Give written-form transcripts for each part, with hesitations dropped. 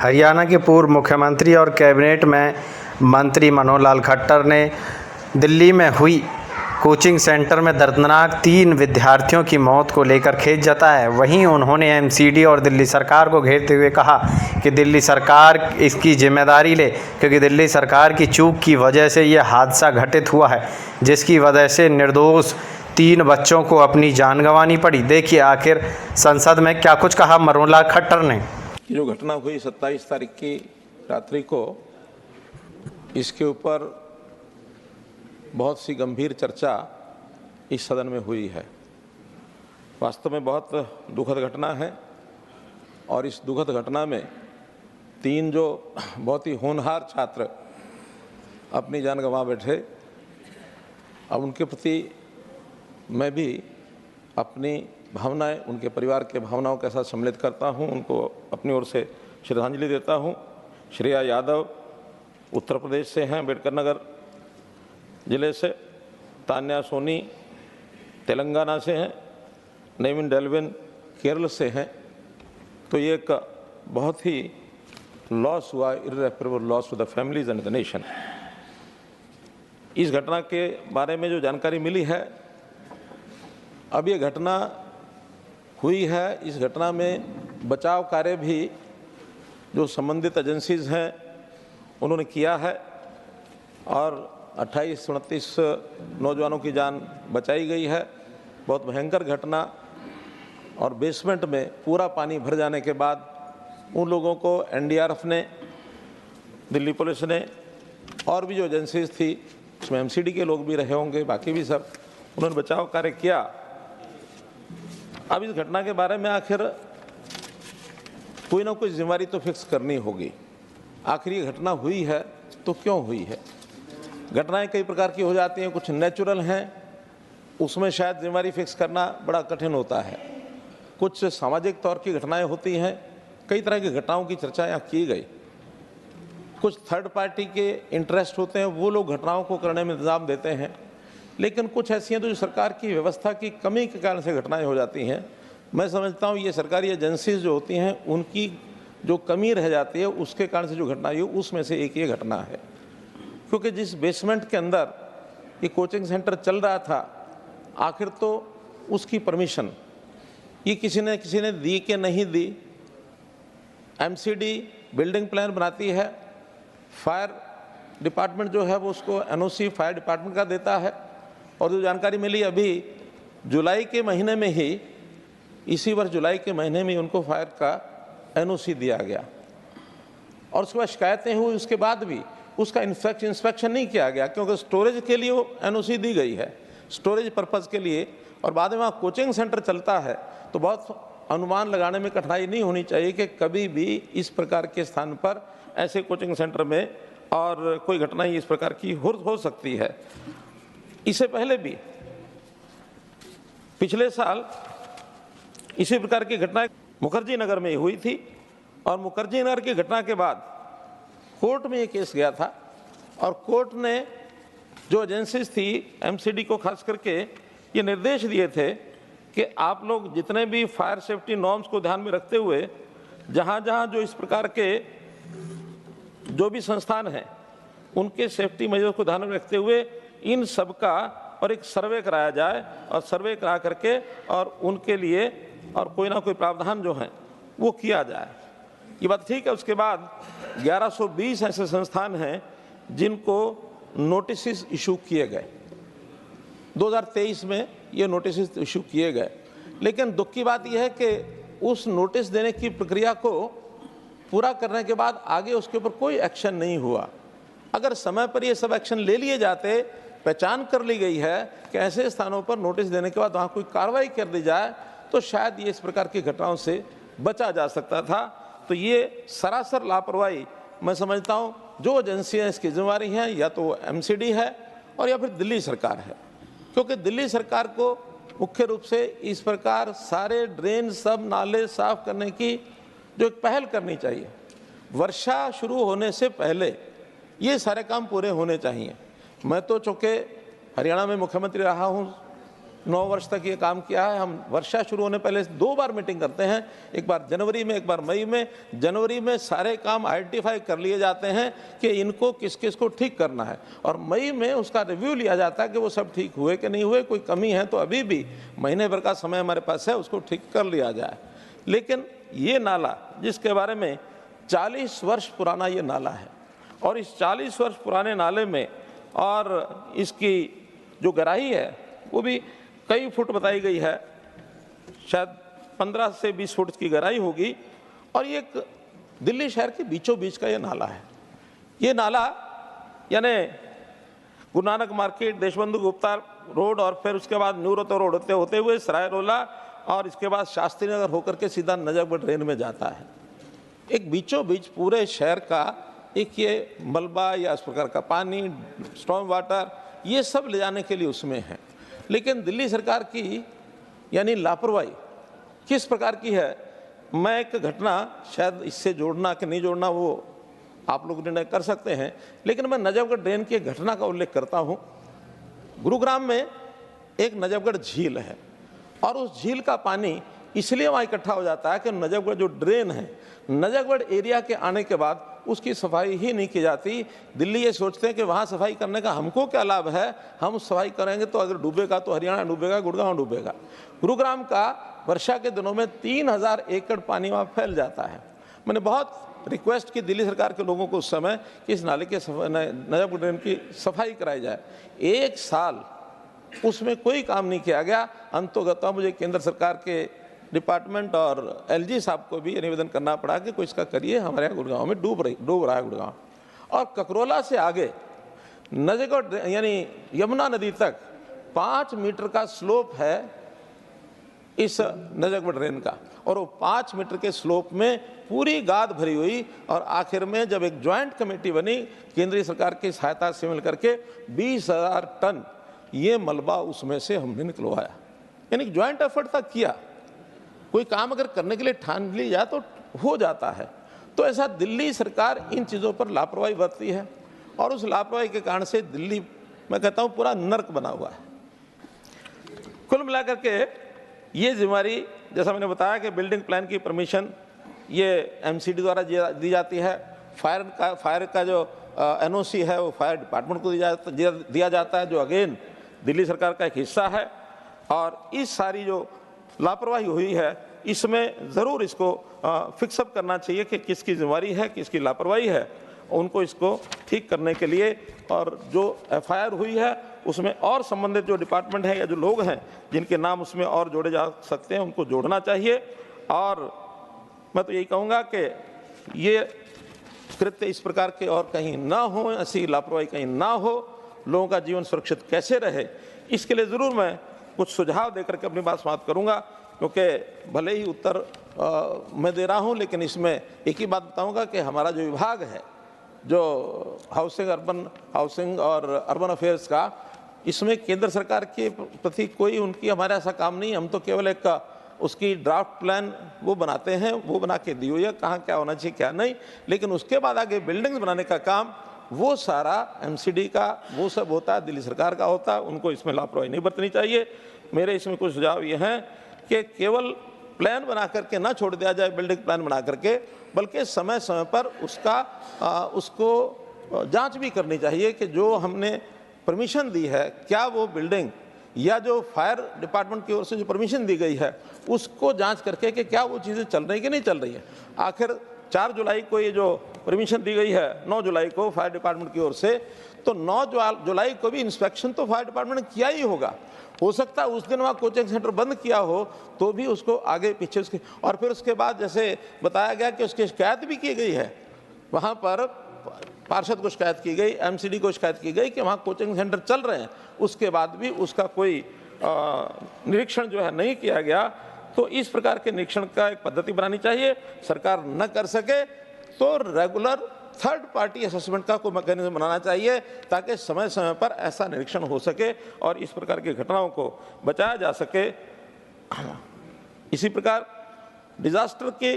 हरियाणा के पूर्व मुख्यमंत्री और कैबिनेट में मंत्री मनोहर लाल खट्टर ने दिल्ली में हुई कोचिंग सेंटर में दर्दनाक 3 विद्यार्थियों की मौत को लेकर खेद जताया। वहीं उन्होंने एमसीडी और दिल्ली सरकार को घेरते हुए कहा कि दिल्ली सरकार इसकी जिम्मेदारी ले, क्योंकि दिल्ली सरकार की चूक की वजह से ये हादसा घटित हुआ है, जिसकी वजह से निर्दोष 3 बच्चों को अपनी जान गंवानी पड़ी। देखिए आखिर संसद में क्या कुछ कहा मनोहर लाल खट्टर ने। जो घटना हुई 27 तारीख की रात्रि को, इसके ऊपर बहुत सी गंभीर चर्चा इस सदन में हुई है। वास्तव में बहुत दुखद घटना है और इस दुखद घटना में 3 जो बहुत ही होनहार छात्र अपनी जान गंवा बैठे। अब उनके प्रति मैं भी अपनी भावनाएं, उनके परिवार के भावनाओं के साथ सम्मिलित करता हूं, उनको अपनी ओर से श्रद्धांजलि देता हूं। श्रेया यादव उत्तर प्रदेश से हैं, अम्बेडकर नगर ज़िले से। तान्या सोनी तेलंगाना से हैं। नेविन डेल्विन केरल से हैं। तो ये एक बहुत ही लॉस हुआ, irreparable loss to the families and the nation. इस घटना के बारे में जो जानकारी मिली है, अब ये घटना हुई है, इस घटना में बचाव कार्य भी जो संबंधित एजेंसीज हैं उन्होंने किया है और 28-29 नौजवानों की जान बचाई गई है। बहुत भयंकर घटना, और बेसमेंट में पूरा पानी भर जाने के बाद उन लोगों को एनडीआरएफ ने, दिल्ली पुलिस ने और भी जो एजेंसीज थी, उसमें एमसीडी के लोग भी रहे होंगे, बाकी भी सब, उन्होंने बचाव कार्य किया। अब इस घटना के बारे में आखिर कोई ना कोई जिम्मेदारी तो फिक्स करनी होगी। आखिर ये घटना हुई है तो क्यों हुई है? घटनाएं कई प्रकार की हो जाती हैं, कुछ नेचुरल हैं, उसमें शायद जिम्मेदारी फिक्स करना बड़ा कठिन होता है। कुछ सामाजिक तौर की घटनाएं होती हैं, कई तरह की घटनाओं की चर्चा यहाँ की गई। कुछ थर्ड पार्टी के इंटरेस्ट होते हैं, वो लोग घटनाओं को करने में इंतजाम देते हैं। लेकिन कुछ ऐसी हैं तो जो सरकार की व्यवस्था की कमी के कारण से घटनाएं हो जाती हैं। मैं समझता हूँ ये सरकारी एजेंसीज जो होती हैं उनकी जो कमी रह जाती है, उसके कारण से जो घटना हुई उसमें से एक ये घटना है। क्योंकि जिस बेसमेंट के अंदर ये कोचिंग सेंटर चल रहा था, आखिर तो उसकी परमिशन ये किसी ने दी कि नहीं दी। एमसीडी बिल्डिंग प्लान बनाती है, फायर डिपार्टमेंट जो है वो उसको एनओसी फायर डिपार्टमेंट का देता है। और जो जानकारी मिली अभी जुलाई के महीने में ही, इसी वर्ष जुलाई के महीने में उनको फायर का एनओसी दिया गया, और उसके बाद शिकायतें हुई। उसके बाद भी उसका इंस्पेक्शन नहीं किया गया, क्योंकि स्टोरेज के लिए वो एनओसी दी गई है, स्टोरेज पर्पज़ के लिए। और बाद में वहाँ कोचिंग सेंटर चलता है तो बहुत अनुमान लगाने में कठिनाई नहीं होनी चाहिए कि कभी भी इस प्रकार के स्थान पर, ऐसे कोचिंग सेंटर में और कोई घटना इस प्रकार की हो सकती है। इससे पहले भी पिछले साल इसी प्रकार की घटना मुखर्जी नगर में हुई थी, और मुखर्जी नगर की घटना के बाद कोर्ट में ये केस गया था, और कोर्ट ने जो एजेंसीज थी एमसीडी को खास करके ये निर्देश दिए थे कि आप लोग जितने भी फायर सेफ्टी नॉर्म्स को ध्यान में रखते हुए, जहाँ जहाँ जो इस प्रकार के जो भी संस्थान हैं उनके सेफ्टी मेजर्स को ध्यान में रखते हुए इन सब का और एक सर्वे कराया जाए, और सर्वे करा करके और उनके लिए और कोई ना कोई प्रावधान जो है वो किया जाए। ये बात ठीक है। उसके बाद 1120 ऐसे संस्थान हैं जिनको नोटिस इशू किए गए। 2023 में ये नोटिस इशू किए गए, लेकिन दुख की बात यह है कि उस नोटिस देने की प्रक्रिया को पूरा करने के बाद आगे उसके ऊपर कोई एक्शन नहीं हुआ। अगर समय पर ये सब एक्शन ले लिए जाते, पहचान कर ली गई है कि ऐसे स्थानों पर नोटिस देने के बाद वहाँ कोई कार्रवाई कर दी जाए, तो शायद ये इस प्रकार की घटनाओं से बचा जा सकता था। तो ये सरासर लापरवाही मैं समझता हूँ। जो एजेंसियाँ इसकी जिम्मेवारी हैं, या तो एमसीडी है और या फिर दिल्ली सरकार है, क्योंकि दिल्ली सरकार को मुख्य रूप से इस प्रकार सारे ड्रेन, सब नाले साफ करने की जो एक पहल करनी चाहिए। वर्षा शुरू होने से पहले ये सारे काम पूरे होने चाहिए। मैं तो चूँकि हरियाणा में मुख्यमंत्री रहा हूँ 9 वर्ष तक ये काम किया है। हम वर्षा शुरू होने पहले 2 बार मीटिंग करते हैं, एक बार जनवरी में, एक बार मई में। जनवरी में सारे काम आइडेंटिफाई कर लिए जाते हैं कि इनको किस किस को ठीक करना है, और मई में उसका रिव्यू लिया जाता है कि वो सब ठीक हुए कि नहीं हुए, कोई कमी है तो अभी भी महीने भर का समय हमारे पास है, उसको ठीक कर लिया जाए। लेकिन ये नाला जिसके बारे में 40 वर्ष पुराना ये नाला है, और इस 40 वर्ष पुराने नाले में और इसकी जो गहराई है वो भी कई फुट बताई गई है, शायद 15 से 20 फुट की गहराई होगी। और ये एक दिल्ली शहर के बीचों बीच का ये नाला है। ये नाला यानी गुरु नानक मार्केट, देशबंधु गुप्ता रोड और फिर उसके बाद न्यू रोतो रोड होते हुए सराय रोला और इसके बाद शास्त्री नगर होकर के सीधा नजफगढ़ ड्रेन में जाता है। एक बीचों बीच पूरे शहर का एक ये मलबा या इस प्रकार का पानी, स्टॉर्म वाटर, ये सब ले जाने के लिए उसमें है। लेकिन दिल्ली सरकार की यानी लापरवाही किस प्रकार की है, मैं एक घटना शायद इससे जोड़ना कि नहीं जोड़ना वो आप लोग निर्णय कर सकते हैं, लेकिन मैं नजफगढ़ ड्रेन की एक घटना का उल्लेख करता हूँ। गुरुग्राम में एक नजफगढ़ झील है और उस झील का पानी इसलिए वहाँ इकट्ठा हो जाता है कि नजफगढ़ जो ड्रेन है, नजफगढ़ एरिया के आने के बाद उसकी सफाई ही नहीं की जाती। दिल्ली ये सोचते हैं कि वहाँ सफाई करने का हमको क्या लाभ है, हम सफाई करेंगे तो अगर डूबेगा तो हरियाणा डूबेगा, गुड़गांव डूबेगा। गुरुग्राम का वर्षा के दिनों में 3000 एकड़ पानी वहाँ फैल जाता है। मैंने बहुत रिक्वेस्ट की दिल्ली सरकार के लोगों को उस समय कि इस नाले के नजफगढ़ ड्रेन की सफाई कराई जाए। 1 साल उसमें कोई काम नहीं किया गया। अंततः मुझे केंद्र सरकार के डिपार्टमेंट और एलजी साहब को भी निवेदन करना पड़ा कि कोई इसका करिए, हमारे यहाँ गुड़गांव में डूब रहा है गुड़गांव। और ककरोला से आगे नजफगढ़ यानी यमुना नदी तक 5 मीटर का स्लोप है इस नजफगढ़ ड्रेन का, और वो 5 मीटर के स्लोप में पूरी गाद भरी हुई। और आखिर में जब एक ज्वाइंट कमेटी बनी केंद्रीय सरकार की सहायता से मिलकर के 20,000 टन ये मलबा उसमें से हमने निकलवाया। यानी ज्वाइंट एफर्ट तक किया। कोई काम अगर करने के लिए ठान ली जाए तो हो जाता है। तो ऐसा दिल्ली सरकार इन चीज़ों पर लापरवाही बरतती है, और उस लापरवाही के कारण से दिल्ली, मैं कहता हूँ, पूरा नर्क बना हुआ है। कुल मिलाकर के ये जिम्मेदारी, जैसा मैंने बताया कि बिल्डिंग प्लान की परमिशन ये एमसीडी द्वारा दी जाती है। फायर का जो एनओसी है वो फायर डिपार्टमेंट को दिया जाता है, जो अगेन दिल्ली सरकार का एक हिस्सा है। और इस सारी जो लापरवाही हुई है इसमें ज़रूर इसको फिक्सअप करना चाहिए कि किसकी जिम्मेदारी है, किसकी लापरवाही है, उनको इसको ठीक करने के लिए। और जो एफआईआर हुई है उसमें और संबंधित जो डिपार्टमेंट है या जो लोग हैं जिनके नाम उसमें और जोड़े जा सकते हैं उनको जोड़ना चाहिए। और मैं तो यही कहूँगा कि ये कृत्य इस प्रकार के और कहीं ना हो, ऐसी लापरवाही कहीं ना हो, लोगों का जीवन सुरक्षित कैसे रहे, इसके लिए ज़रूर मैं कुछ सुझाव देकर के अपनी बात समाप्त करूंगा। क्योंकि भले ही उत्तर मैं दे रहा हूं, लेकिन इसमें एक ही बात बताऊंगा कि हमारा जो विभाग है, जो अर्बन हाउसिंग और अर्बन अफेयर्स का, इसमें केंद्र सरकार के प्रति कोई उनकी हमारा ऐसा काम नहीं है। हम तो केवल एक उसकी ड्राफ्ट प्लान वो बनाते हैं, वो बना के दी हुई है, कहाँ क्या होना चाहिए क्या नहीं। लेकिन उसके बाद आगे बिल्डिंग्स बनाने का काम वो सारा एमसीडी का वो सब होता है, दिल्ली सरकार का होता है। उनको इसमें लापरवाही नहीं बरतनी चाहिए। मेरे इसमें कुछ सुझाव ये हैं कि केवल प्लान बना करके ना छोड़ दिया जाए, बिल्डिंग प्लान बना करके, बल्कि समय समय पर उसको जांच भी करनी चाहिए कि जो हमने परमिशन दी है, क्या वो बिल्डिंग या जो फायर डिपार्टमेंट की ओर से जो परमिशन दी गई है उसको जांच करके कि क्या वो चीज़ें चल रही कि नहीं चल रही है। आखिर 4 जुलाई को ये जो परमिशन दी गई है 9 जुलाई को फायर डिपार्टमेंट की ओर से, तो 9 जुलाई को भी इंस्पेक्शन तो फायर डिपार्टमेंट ने किया ही होगा। हो सकता है उस दिन वहाँ कोचिंग सेंटर बंद किया हो तो भी उसको आगे पीछे उसके, और फिर उसके बाद जैसे बताया गया कि उसकी शिकायत भी की गई है, वहाँ पर पार्षद को शिकायत की गई, एमसीडी को शिकायत की गई कि वहाँ कोचिंग सेंटर चल रहे हैं, उसके बाद भी उसका कोई निरीक्षण जो है नहीं किया गया। तो इस प्रकार के निरीक्षण का एक पद्धति बनानी चाहिए। सरकार न कर सके तो रेगुलर थर्ड पार्टी असेसमेंट का कोई मैकेनिज्म बनाना चाहिए ताकि समय समय पर ऐसा निरीक्षण हो सके और इस प्रकार की घटनाओं को बचाया जा सके। इसी प्रकार डिजास्टर के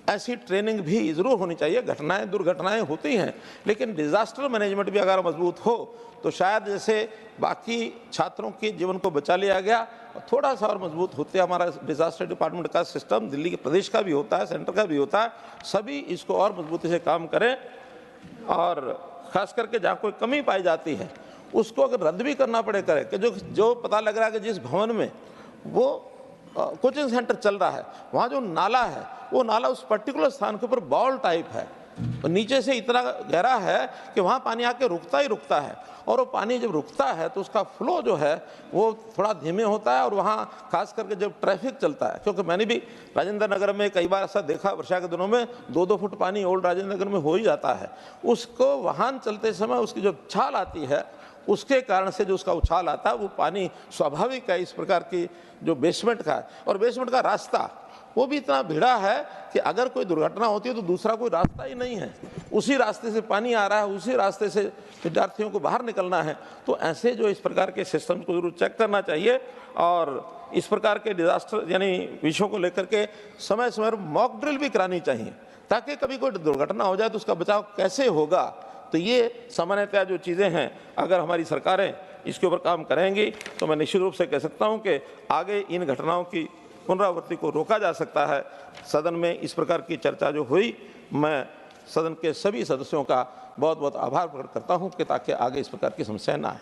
ऐसी ट्रेनिंग भी ज़रूर होनी चाहिए। घटनाएं दुर्घटनाएं होती हैं, लेकिन डिज़ास्टर मैनेजमेंट भी अगर मजबूत हो तो शायद जैसे बाकी छात्रों के जीवन को बचा लिया गया, थोड़ा सा और मजबूत होते हमारा डिज़ास्टर डिपार्टमेंट का सिस्टम, दिल्ली के प्रदेश का भी होता है, सेंटर का भी होता है, सभी इसको और मजबूती से काम करें। और ख़ास करके जहाँ कोई कमी पाई जाती है उसको अगर रद्द भी करना पड़े करें, कि जो पता लग रहा है कि जिस भवन में वो कोचिंग सेंटर चल रहा है वहाँ जो नाला है वो नाला उस पर्टिकुलर स्थान के ऊपर बॉल टाइप है, तो नीचे से इतना गहरा है कि वहाँ पानी आके रुकता ही रुकता है, और वो पानी जब रुकता है तो उसका फ्लो जो है वो थोड़ा धीमे होता है। और वहाँ खास करके जब ट्रैफिक चलता है, क्योंकि मैंने भी राजेंद्र नगर में कई बार ऐसा देखा, वर्षा के दिनों में 2-2 फुट पानी ओल्ड राजेंद्र नगर में हो ही जाता है। उसको वाहन चलते समय उसकी जो छाल आती है उसके कारण से जो उसका उछाल आता है वो पानी स्वाभाविक है इस प्रकार की जो बेसमेंट का है, और बेसमेंट का रास्ता वो भी इतना भिड़ा है कि अगर कोई दुर्घटना होती है तो दूसरा कोई रास्ता ही नहीं है, उसी रास्ते से पानी आ रहा है, उसी रास्ते से विद्यार्थियों को बाहर निकलना है। तो ऐसे जो इस प्रकार के सिस्टम को जरूर चेक करना चाहिए, और इस प्रकार के डिजास्टर यानी विषयों को लेकर के समय समय पर मॉक ड्रिल भी करानी चाहिए, ताकि कभी कोई दुर्घटना हो जाए तो उसका बचाव कैसे होगा। तो ये सामान्यतः जो चीज़ें हैं अगर हमारी सरकारें इसके ऊपर काम करेंगी तो मैं निश्चित रूप से कह सकता हूं कि आगे इन घटनाओं की पुनरावृत्ति को रोका जा सकता है। सदन में इस प्रकार की चर्चा जो हुई, मैं सदन के सभी सदस्यों का बहुत बहुत आभार प्रकट करता हूं कि ताकि आगे इस प्रकार की समस्या ना आए।